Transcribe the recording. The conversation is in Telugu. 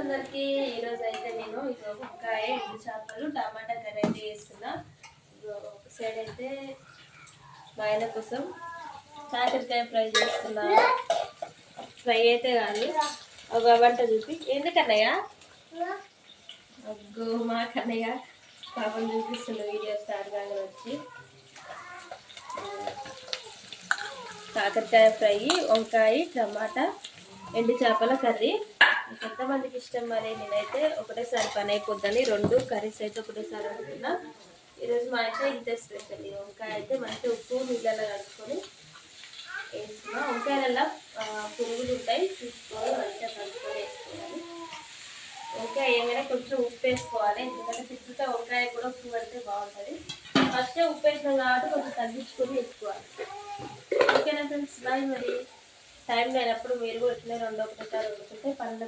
అందరికి ఈరోజు అయితే నేను వంకాయ ఎండు చేపలు టమాటా కర్రీ అయితే చేస్తున్నా. ఒక సైడ్ అయితే మా ఆయన కోసం కాకరకాయ ఫ్రై చేస్తున్నా. ఫ్రై అయితే కాదు ఒక వంట చూపి ఎందుకన్నయ్య అగ్గో మా కన్నయ్య పాపం చూపిస్తున్న వీడియో స్టార్ట్ కాగా వచ్చి కాకరకాయ ఫ్రై, వంకాయ, టమాటా, ఎండు చేపల కర్రీ. ఎంతమందికి ఇష్టం మరి? నేనైతే ఒకటేసారి పని అయిపోద్దని 2 కర్రీస్ అయితే ఒకటేసారి వండుతున్నా. ఈరోజు మా అయితే ఇంతే స్పెషల్. వంకాయ అయితే మంచిగా ఉప్పు నీళ్ళలో కలుపుకొని వేసుకున్నా. వంకాయలలో పురుగులు ఉంటాయి, చూసుకొని మంచిగా కలుపుకొని వేసుకోవాలి. వంకాయ ఏమైనా కొంచెం ఉప్పు వేసుకోవాలి, ఎందుకంటే తిప్పుతో వంకాయ కూడా ఉప్పు పడితే బాగుంటుంది. ఫస్ట్ ఉప్పు వేసినాం కాబట్టి కొంచెం తగ్గించుకొని వేసుకోవాలి. ఓకేనా ఫ్రెండ్స్, బాయ్. మరి టైం లేనప్పుడు మీరు కూడా ఇట్లే 2 ఒకటేసారి వండుకుంటే పనుల